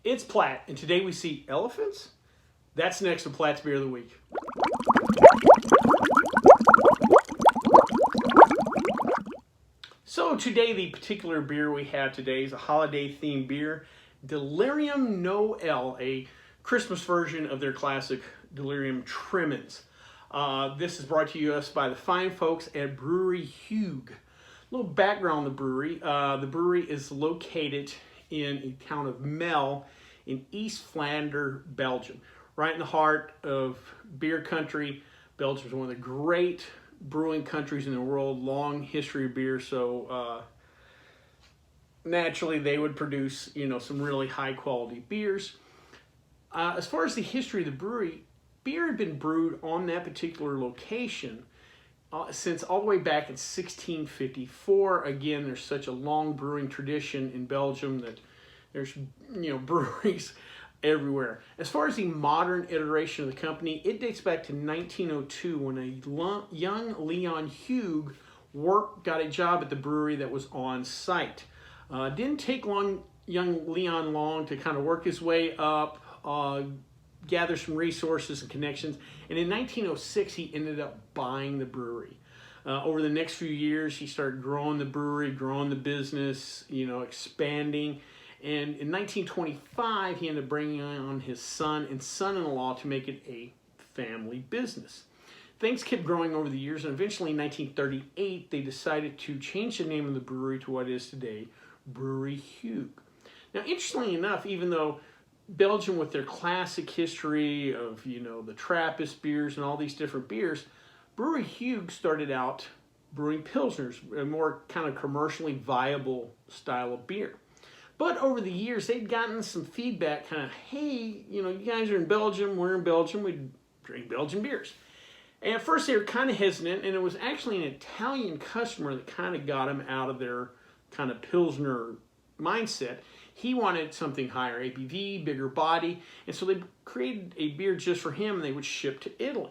It's Platt, and today we see elephants? That's next to Platt's Beer of the Week. So today, the particular beer we have today is a holiday-themed beer, Delirium Noel, a Christmas version of their classic Delirium Tremens. This is brought to us by the fine folks at Brouwerij Huyghe. A little background on the brewery. The brewery is located in a town of Mel in East Flanders, Belgium. Right in the heart of beer country. Belgium is one of the great brewing countries in the world, long history of beer, so naturally they would produce, some really high quality beers. As far as the history of the brewery, beer had been brewed on that particular location since all the way back in 1654. Again, there's such a long brewing tradition in Belgium that there's breweries everywhere. As far as the modern iteration of the company, it dates back to 1902 when a young Leon Huyghe got a job at the brewery that was on site. Didn't take young Leon long to kind of work his way up, gather some resources and connections, and in 1906 he ended up buying the brewery. Over the next few years he started growing the brewery, growing the business, expanding. And in 1925, he ended up bringing on his son and son-in-law to make it a family business. Things kept growing over the years, and eventually in 1938, they decided to change the name of the brewery to what it is today, Brouwerij Huyghe. Now, interestingly enough, even though Belgium, with their classic history of, the Trappist beers and all these different beers, Brouwerij Huyghe started out brewing Pilsners, a more kind of commercially viable style of beer. But over the years, they'd gotten some feedback, kind of, hey, you guys are in Belgium, we're in Belgium, we drink Belgian beers. And at first they were kind of hesitant, and it was actually an Italian customer that kind of got them out of their kind of Pilsner mindset. He wanted something higher ABV, bigger body, and so they created a beer just for him, and they would ship to Italy.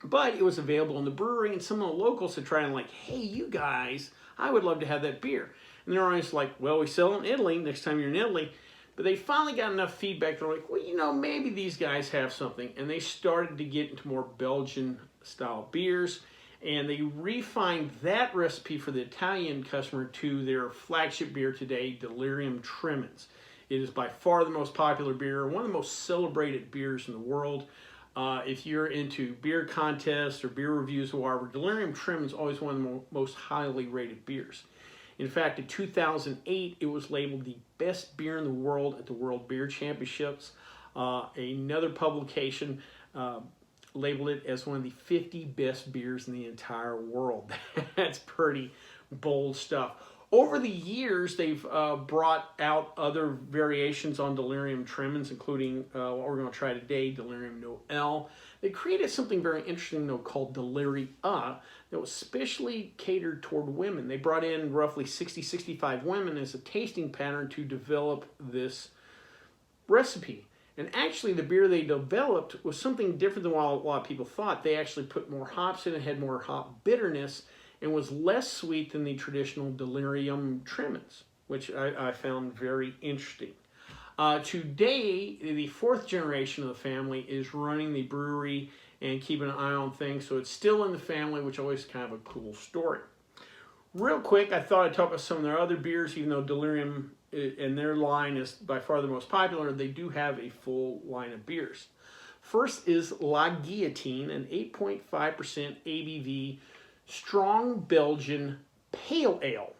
But it was available in the brewery, and some of the locals had tried and like, hey, you guys, I would love to have that beer. And they're always like, well, we sell in Italy next time you're in Italy. But they finally got enough feedback. They're like, well, maybe these guys have something. And they started to get into more Belgian-style beers. And they refined that recipe for the Italian customer to their flagship beer today, Delirium Tremens. It is by far the most popular beer, one of the most celebrated beers in the world. If you're into beer contests or beer reviews or whatever, Delirium Tremens is always one of the most highly rated beers. In fact, in 2008, it was labeled the best beer in the world at the World Beer Championships. Another publication labeled it as one of the 50 best beers in the entire world. That's pretty bold stuff. Over the years, they've brought out other variations on Delirium Tremens, including what we're going to try today, Delirium Noel. They created something very interesting, though, called Deliria, that was specially catered toward women. They brought in roughly 60-65 women as a tasting pattern to develop this recipe. And actually, the beer they developed was something different than what a lot of people thought. They actually put more hops in it, had more hop bitterness, and was less sweet than the traditional Delirium Tremens, which I found very interesting. Today, the fourth generation of the family is running the brewery and keeping an eye on things, so it's still in the family, which always kind of a cool story. Real quick, I thought I'd talk about some of their other beers, even though Delirium and their line is by far the most popular. They do have a full line of beers. First is La Guillotine, an 8.5% ABV Strong Belgian Pale Ale.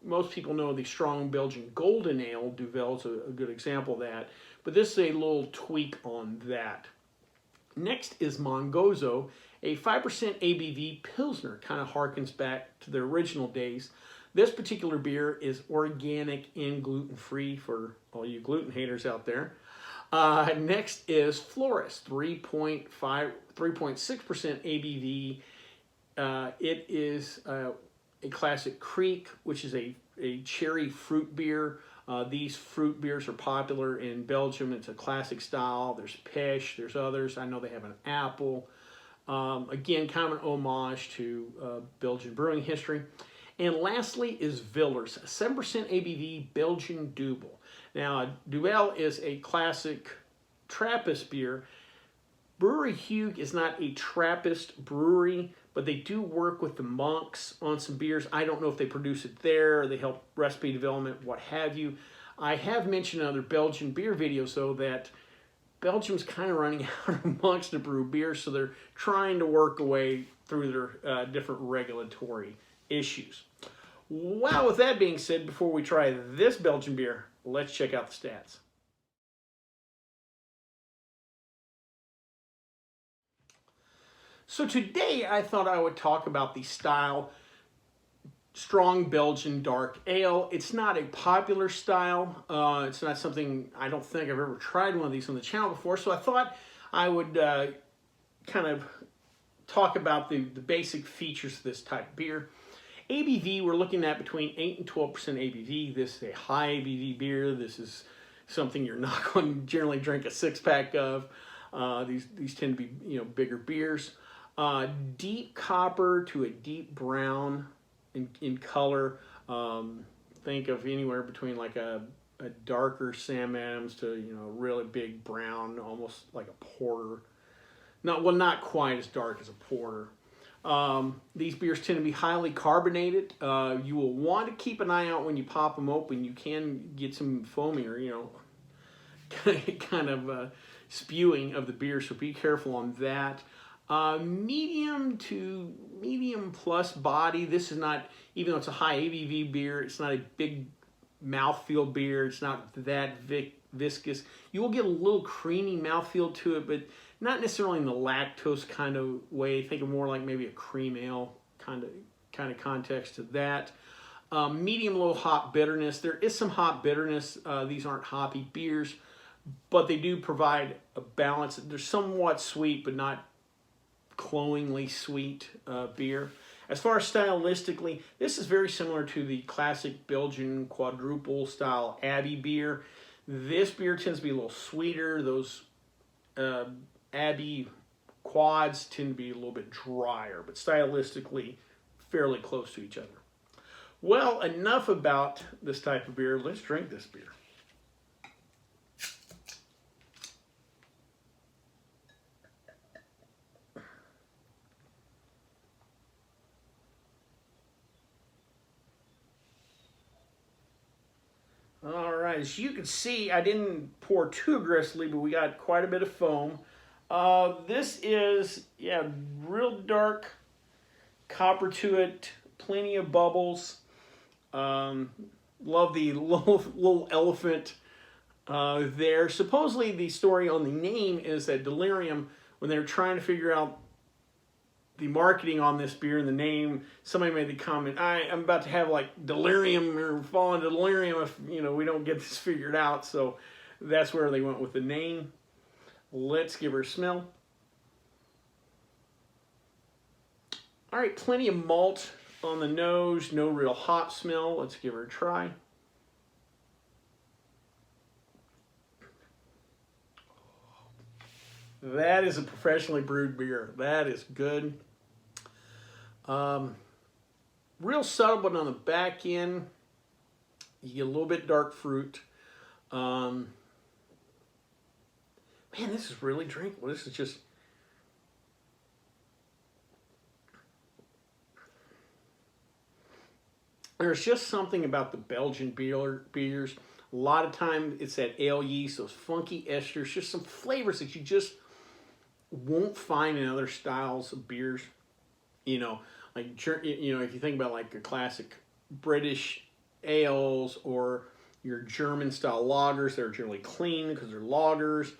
Most people know the Strong Belgian Golden Ale. Duvel's a good example of that. But this is a little tweak on that. Next is Mongozo, a 5% ABV Pilsner. Kind of harkens back to their original days. This particular beer is organic and gluten-free for all you gluten haters out there. Next is Florist, 3.6% ABV. It is a classic Kriek, which is a cherry fruit beer. These fruit beers are popular in Belgium. It's a classic style. There's Pesh, there's others. I know they have an apple. Again, kind of an homage to Belgian brewing history. And lastly is Villers, 7% ABV Belgian Double. Now, Duel is a classic Trappist beer. Brouwerij Huyghe is not a Trappist brewery, but they do work with the monks on some beers. I don't know if they produce it there, or they help recipe development, what have you. I have mentioned in other Belgian beer videos, though, that Belgium's kind of running out of monks to brew beer, so they're trying to work a way through their different regulatory issues. Well, with that being said, before we try this Belgian beer, let's check out the stats. So today I thought I would talk about the style Strong Belgian Dark Ale. It's not a popular style. It's not something, I don't think I've ever tried one of these on the channel before, so I thought I would kind of talk about the basic features of this type of beer. ABV, we're looking at between 8 and 12% ABV. This is a high ABV beer. This is something you're not going to generally drink a six-pack of. These tend to be bigger beers. Deep copper to a deep brown in color. Think of anywhere between like a darker Sam Adams to really big brown, almost like a porter. Not quite as dark as a porter. These beers tend to be highly carbonated. You will want to keep an eye out when you pop them open. You can get some foaming or kind of spewing of the beer, so be careful on that. Medium to medium plus body. This is not, even though it's a high ABV beer, it's not a big mouthfeel beer. It's not that viscous. You will get a little creamy mouthfeel to it, but not necessarily in the lactose kind of way. Think of more like maybe a cream ale kind of context to that. Medium low hop bitterness. There is some hop bitterness. These aren't hoppy beers, but they do provide a balance. They're somewhat sweet, but not cloyingly sweet beer. As far as stylistically, this is very similar to the classic Belgian quadruple style Abbey beer. This beer tends to be a little sweeter. Those Abbey quads tend to be a little bit drier, but stylistically fairly close to each other. Well, enough about this type of beer. Let's drink this beer. All right, as you can see, I didn't pour too aggressively, but we got quite a bit of foam. This is, real dark copper to it, plenty of bubbles. Love the little elephant there. Supposedly the story on the name is that Delirium, when they were trying to figure out the marketing on this beer and the name, somebody made the comment, I'm about to have like delirium or fall into delirium if we don't get this figured out. So that's where they went with the name. Let's give her a smell. All right, plenty of malt on the nose, no real hop smell. Let's give her a try. That is a professionally brewed beer. That is good. Real subtle, but on the back end, you get a little bit dark fruit. Man, this is really drinkable. This is just... There's just something about the Belgian beers. A lot of times it's that ale yeast, those funky esters, just some flavors that you just won't find in other styles of beers. Like if you think about like a classic British ales or your German style lagers, they're generally clean because they're lagers.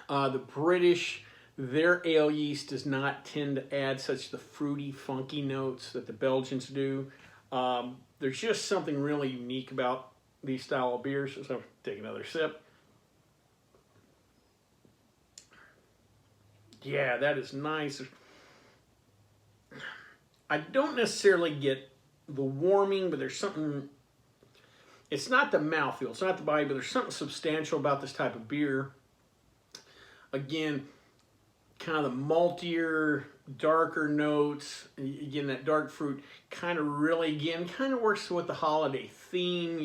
The British, their ale yeast does not tend to add such the fruity, funky notes that the Belgians do. There's just something really unique about these style of beers. So I'll take another sip. Yeah, that is nice. I don't necessarily get the warming, but there's something, it's not the mouthfeel, it's not the body, but there's something substantial about this type of beer. Again, kind of the maltier, darker notes. Again, that dark fruit kind of really, again, kind of works with the holiday theme.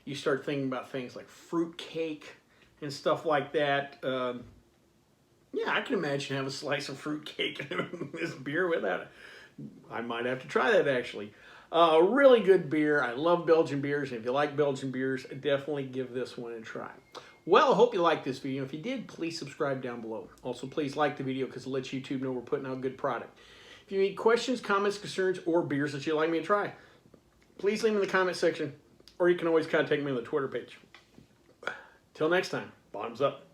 you start thinking about things like fruit cake and stuff like that. Yeah, I can imagine having a slice of fruit cake in this beer with that. I might have to try that actually. Really good beer. I love Belgian beers. And if you like Belgian beers, definitely give this one a try. Well, I hope you liked this video. If you did, please subscribe down below. Also, please like the video because it lets YouTube know we're putting out good product. If you have any questions, comments, concerns, or beers that you'd like me to try, please leave them in the comment section, or you can always contact me on the Twitter page. Till next time, bottoms up.